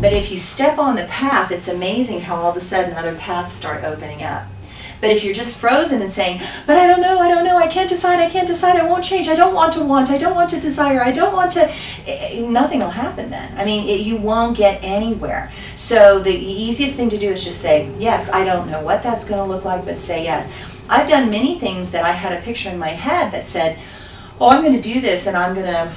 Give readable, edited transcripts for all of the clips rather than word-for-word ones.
But if you step on the path, it's amazing how all of a sudden other paths start opening up. But if you're just frozen and saying, but I don't know, I can't decide, I won't change, I don't want, I don't want to desire, I don't want to, nothing will happen then. I mean, you won't get anywhere. So the easiest thing to do is just say, yes, I don't know what that's going to look like, but say yes. I've done many things that I had a picture in my head that said, oh, I'm going to do this and I'm going to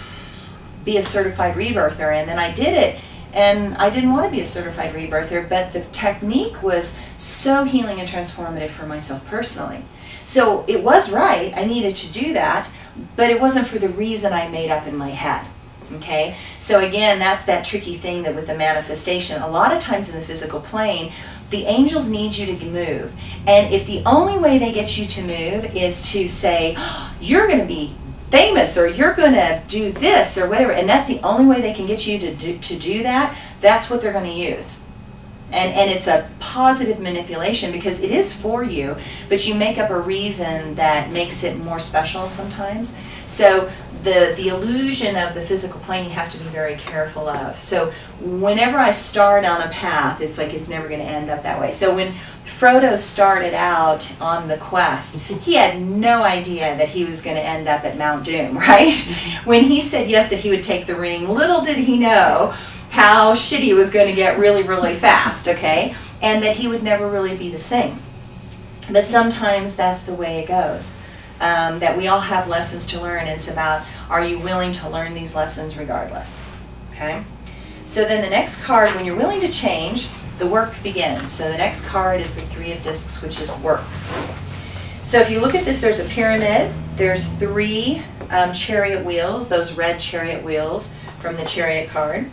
be a certified rebirther, and then I did it. And I didn't want to be a certified rebirther, but the technique was so healing and transformative for myself personally. So it was right, I needed to do that, but it wasn't for the reason I made up in my head. Okay? So again, that's that tricky thing that with the manifestation, a lot of times in the physical plane, the angels need you to move. And if the only way they get you to move is to say, oh, you're going to be famous, or you're going to do this or whatever, and that's the only way they can get you to do that, that's what they're going to use. And it's a positive manipulation because it is for you, but you make up a reason that makes it more special sometimes. So the illusion of the physical plane you have to be very careful of. So whenever I start on a path, it's like it's never going to end up that way. So when Frodo started out on the quest, he had no idea that he was going to end up at Mount Doom, right? When he said yes that he would take the ring, little did he know how shitty he was going to get really, really fast, okay? And that he would never really be the same. But sometimes that's the way it goes. That we all have lessons to learn, and it's about, are you willing to learn these lessons regardless? Okay? So then the next card, when you're willing to change, the work begins. So the next card is the Three of Discs, which is works. So if you look at this, there's a pyramid. There's three chariot wheels, those red chariot wheels from the chariot card.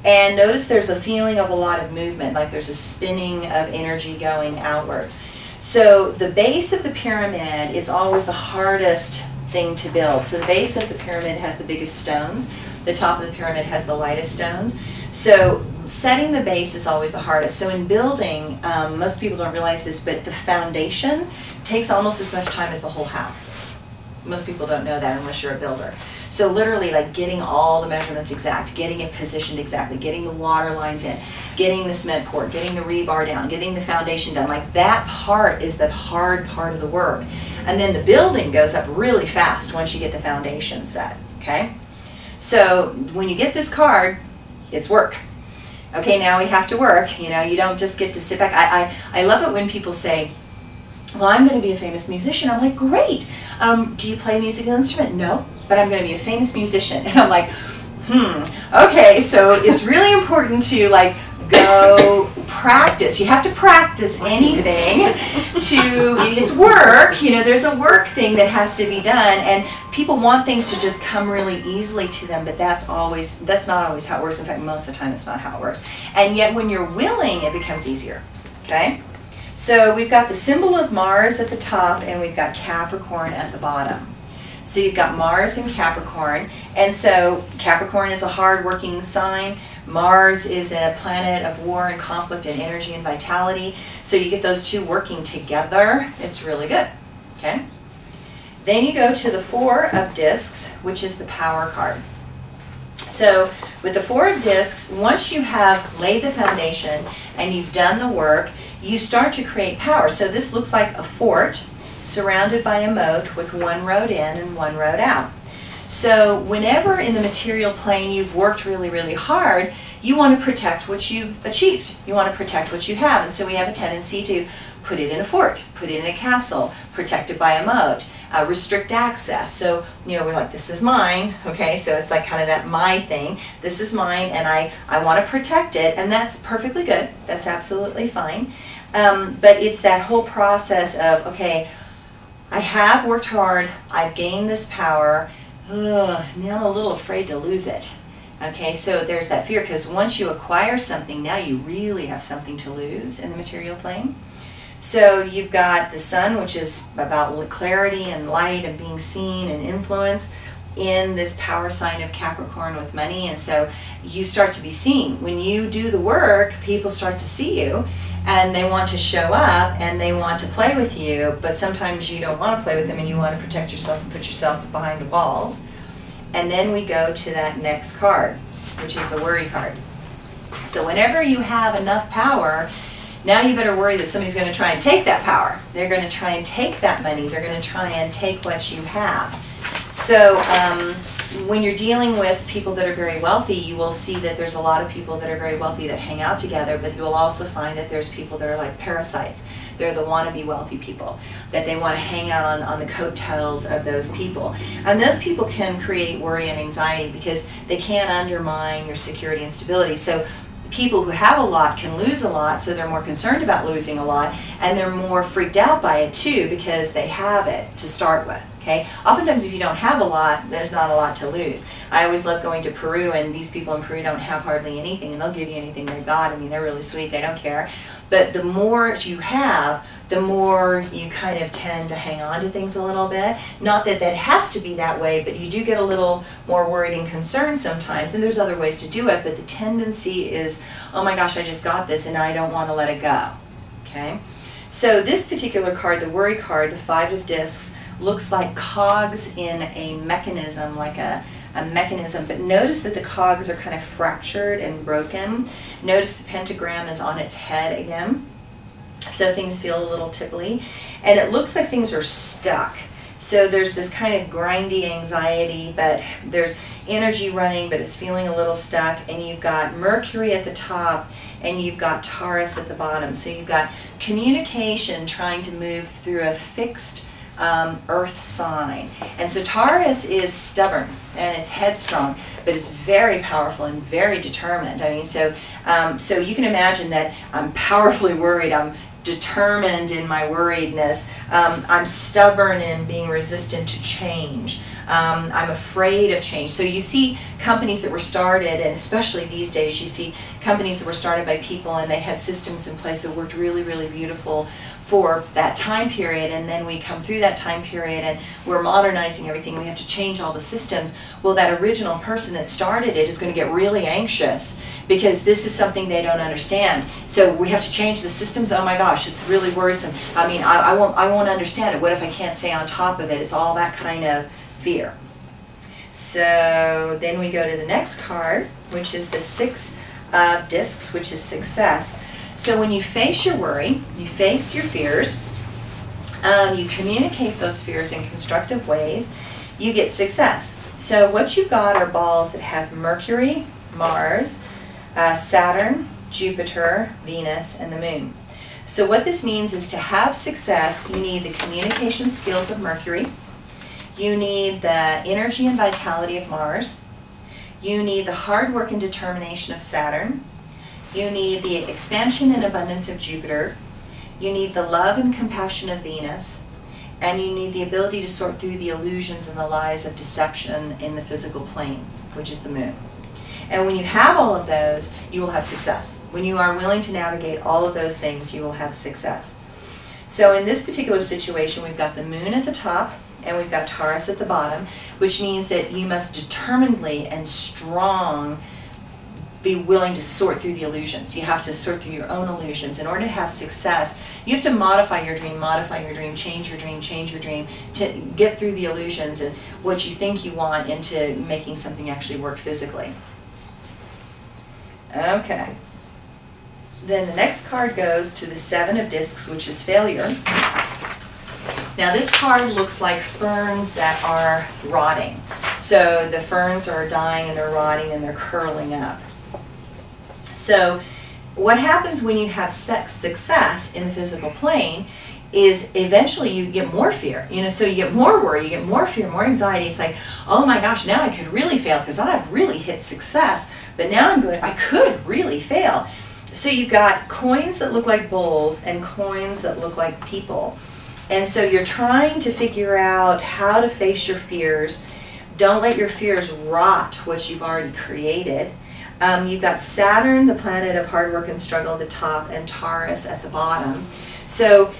And notice there's a feeling of a lot of movement, like there's a spinning of energy going outwards. So the base of the pyramid is always the hardest thing to build. So the base of the pyramid has the biggest stones. The top of the pyramid has the lightest stones. So setting the base is always the hardest. So in building, most people don't realize this, but the foundation takes almost as much time as the whole house. Most people don't know that unless you're a builder. So literally, like getting all the measurements exact, getting it positioned exactly, getting the water lines in, getting the cement poured, getting the rebar down, getting the foundation done, like that part is the hard part of the work. And then the building goes up really fast once you get the foundation set, okay? So when you get this card, it's work. Okay, now we have to work. You know, you don't just get to sit back. I love it when people say, well, I'm going to be a famous musician. I'm like, great. Do you play a musical instrument? No, but I'm going to be a famous musician. And I'm like, okay, so it's really important to like go practice. You have to practice anything it's work. You know, there's a work thing that has to be done, and people want things to just come really easily to them, but that's not always how it works. In fact, most of the time it's not how it works. And yet when you're willing, it becomes easier, okay? So we've got the symbol of Mars at the top, and we've got Capricorn at the bottom. So you've got Mars and Capricorn, and so Capricorn is a hard-working sign. Mars is a planet of war and conflict and energy and vitality. So you get those two working together, it's really good, okay? Then you go to the Four of Discs, which is the power card. So with the Four of Discs, once you have laid the foundation and you've done the work, you start to create power. So this looks like a fort surrounded by a moat with one road in and one road out. So whenever in the material plane you've worked really, really hard, you want to protect what you've achieved. You want to protect what you have. And so we have a tendency to put it in a fort, put it in a castle, protect it by a moat, restrict access. So, you know, we're like, this is mine, okay? So it's like kind of that my thing. This is mine, and I want to protect it, and that's perfectly good. That's absolutely fine. But it's that whole process of, okay, I have worked hard, I've gained this power, now I'm a little afraid to lose it. Okay, so there's that fear, because once you acquire something, now you really have something to lose in the material plane. So you've got the sun, which is about clarity and light and being seen and influence in this power sign of Capricorn with money, and so you start to be seen. When you do the work, people start to see you, and they want to show up and they want to play with you, but sometimes you don't want to play with them and you want to protect yourself and put yourself behind the walls. And then we go to that next card, which is the worry card. So whenever you have enough power, now you better worry that somebody's going to try and take that power. They're going to try and take that money. They're going to try and take what you have. So when you're dealing with people that are very wealthy, you will see that there's a lot of people that are very wealthy that hang out together, but you'll also find that there's people that are like parasites. They're the wannabe wealthy people, that they want to hang out on the coattails of those people. And those people can create worry and anxiety because they can undermine your security and stability. So people who have a lot can lose a lot, so they're more concerned about losing a lot, and they're more freaked out by it too because they have it to start with. Okay? Oftentimes if you don't have a lot, there's not a lot to lose. I always love going to Peru, and these people in Peru don't have hardly anything, and they'll give you anything they've got. I mean, they're really sweet, they don't care. But the more you have, the more you kind of tend to hang on to things a little bit. Not that that has to be that way, but you do get a little more worried and concerned sometimes, and there's other ways to do it, but the tendency is, oh my gosh, I just got this and I don't want to let it go. Okay? So this particular card, the worry card, the 5 of discs, looks like cogs in a mechanism, like a mechanism, but notice that the cogs are kind of fractured and broken. Notice the pentagram is on its head again, so things feel a little tipply, and it looks like things are stuck. So there's this kind of grindy anxiety, but there's energy running, but it's feeling a little stuck, and you've got Mercury at the top and you've got Taurus at the bottom. So you've got communication trying to move through a fixed earth sign. And so Taurus is stubborn and it's headstrong, but it's very powerful and very determined. I mean, so you can imagine that I'm powerfully worried, I'm determined in my worriedness, I'm stubborn in being resistant to change. I'm afraid of change. So you see companies that were started, and especially these days, you see companies that were started by people and they had systems in place that worked really, really beautiful for that time period, and then we come through that time period and we're modernizing everything, we have to change all the systems. Well, that original person that started it is going to get really anxious because this is something they don't understand. So we have to change the systems. Oh my gosh, it's really worrisome. I mean, I won't understand it. What if I can't stay on top of it? It's all that kind of fear. So then we go to the next card, which is the 6 of discs, which is success. So when you face your worry, you face your fears, you communicate those fears in constructive ways, you get success. So what you've got are balls that have Mercury, Mars, Saturn, Jupiter, Venus, and the Moon. So what this means is to have success, you need the communication skills of Mercury, you need the energy and vitality of Mars, you need the hard work and determination of Saturn, you need the expansion and abundance of Jupiter, you need the love and compassion of Venus, and you need the ability to sort through the illusions and the lies of deception in the physical plane, which is the Moon. And when you have all of those, you will have success. When you are willing to navigate all of those things, you will have success. So in this particular situation, we've got the Moon at the top, and we've got Taurus at the bottom, which means that you must determinedly and strong be willing to sort through the illusions. You have to sort through your own illusions. In order to have success, you have to modify your dream, change your dream to get through the illusions and what you think you want into making something actually work physically. Okay. Then the next card goes to the 7 of discs, which is failure. Now this card looks like ferns that are rotting. So the ferns are dying and they're rotting and they're curling up. So what happens when you have success in the physical plane is eventually you get more fear. So you get more worry, you get more fear, more anxiety. It's like, oh my gosh, now I could really fail because I've really hit success, but now I could really fail. So you've got coins that look like bulls and coins that look like people. And so you're trying to figure out how to face your fears. Don't let your fears rot what you've already created. You've got Saturn, the planet of hard work and struggle, at the top, and Taurus at the bottom. So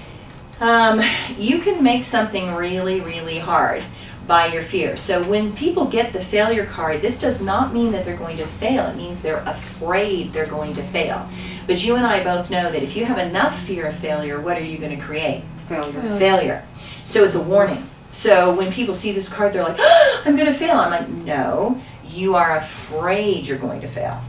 you can make something really, really hard by your fear. So when people get the failure card, this does not mean that they're going to fail. It means they're afraid they're going to fail. But you and I both know that if you have enough fear of failure, what are you going to create? Failure. So it's a warning. So when people see this card, they're like, oh, I'm going to fail. I'm like, no, you are afraid you're going to fail.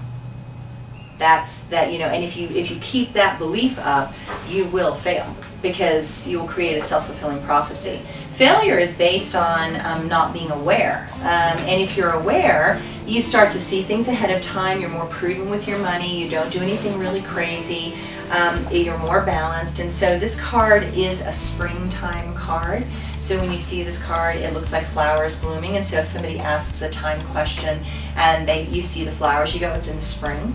and if you keep that belief up, you will fail, because you will create a self-fulfilling prophecy. Failure is based on not being aware, and if you're aware, you start to see things ahead of time. You're more prudent with your money. You don't do anything really crazy. You're more balanced. And so this card is a springtime card. So when you see this card, it looks like flowers blooming. And so if somebody asks a time question and you see the flowers, you go, it's in the spring.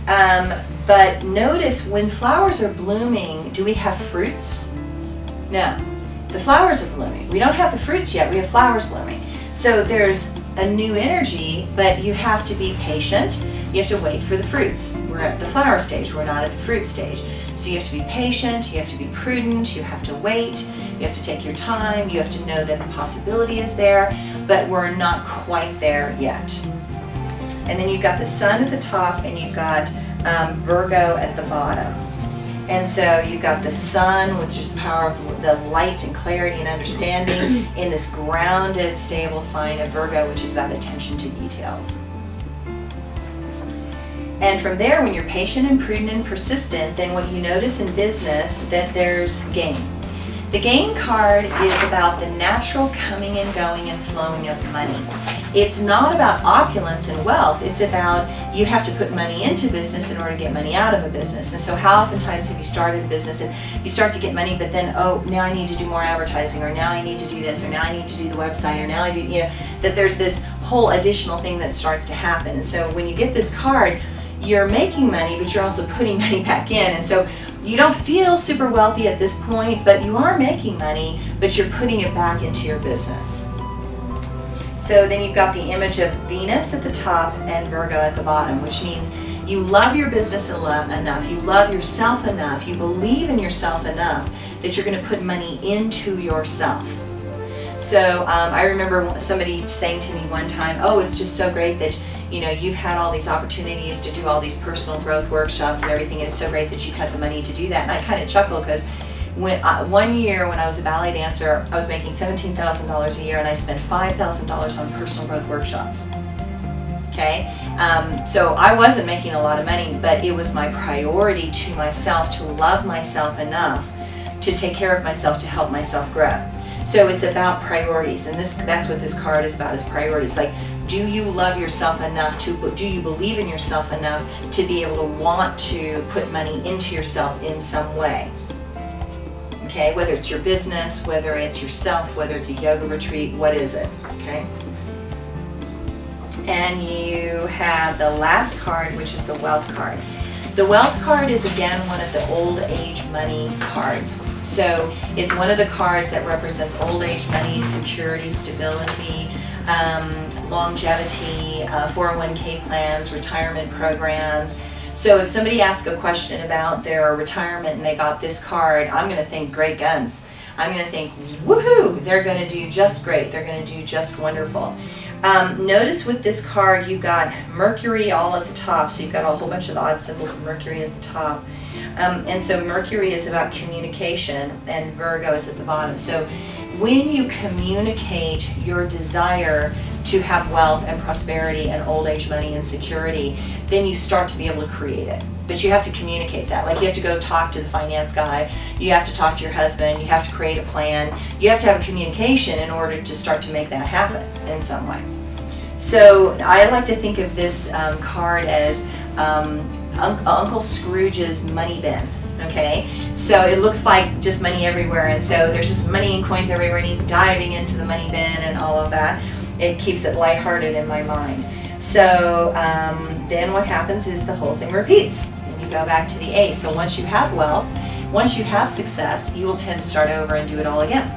But notice, when flowers are blooming, do we have fruits? No. The flowers are blooming. We don't have the fruits yet. We have flowers blooming. So there's a new energy, but you have to be patient. You have to wait for the fruits. We're at the flower stage. We're not at the fruit stage. So you have to be patient. You have to be prudent. You have to wait. You have to take your time. You have to know that the possibility is there, but we're not quite there yet. And then you've got the sun at the top, and you've got Virgo at the bottom. And so you've got the sun, which is the power of the light and clarity and understanding, in this grounded, stable sign of Virgo, which is about attention to details. And from there, when you're patient and prudent and persistent, then what you notice in business, that there's gain. The gain card is about the natural coming and going and flowing of money. It's not about opulence and wealth. It's about, you have to put money into business in order to get money out of a business. And so how oftentimes have you started a business and you start to get money, but then, oh, now I need to do more advertising, or now I need to do this, or now I need to do the website, or now I do, that there's this whole additional thing that starts to happen. And so when you get this card, you're making money, but you're also putting money back in. And so you don't feel super wealthy at this point, but you are making money, but you're putting it back into your business. So then you've got the image of Venus at the top and Virgo at the bottom, which means you love your business enough, you love yourself enough, you believe in yourself enough that you're going to put money into yourself. So I remember somebody saying to me one time, oh, it's just so great that you've had all these opportunities to do all these personal growth workshops and everything, and it's so great that you cut the money to do that. And I kind of chuckled, because one year when I was a ballet dancer, I was making $17,000 a year, and I spent $5,000 on personal growth workshops. Okay, so I wasn't making a lot of money, but it was my priority to myself to love myself enough to take care of myself, to help myself grow. So it's about priorities, and that's what this card is about, is priorities. Like, do you love yourself enough do you believe in yourself enough to be able to want to put money into yourself in some way? Okay, whether it's your business, whether it's yourself, whether it's a yoga retreat, what is it? Okay. And you have the last card, which is the wealth card. The wealth card is again one of the old age money cards. So it's one of the cards that represents old age money, security, stability, longevity, 401k plans, retirement programs. So if somebody asks a question about their retirement and they got this card, I'm going to think great guns. I'm going to think, woohoo, they're going to do just great. They're going to do just wonderful. Notice with this card you've got Mercury all at the top, so you've got a whole bunch of odd symbols of Mercury at the top. And so Mercury is about communication, and Virgo is at the bottom. So when you communicate your desire to have wealth and prosperity and old age money and security, then you start to be able to create it. But you have to communicate that. Like, you have to go talk to the finance guy, you have to talk to your husband, you have to create a plan, you have to have a communication in order to start to make that happen in some way. So I like to think of this card as Uncle Scrooge's money bin. Okay, so it looks like just money everywhere, and so there's just money and coins everywhere, and he's diving into the money bin and all of that. It keeps it lighthearted in my mind. So then what happens is the whole thing repeats, and you go back to the A. So once you have wealth, once you have success, you will tend to start over and do it all again.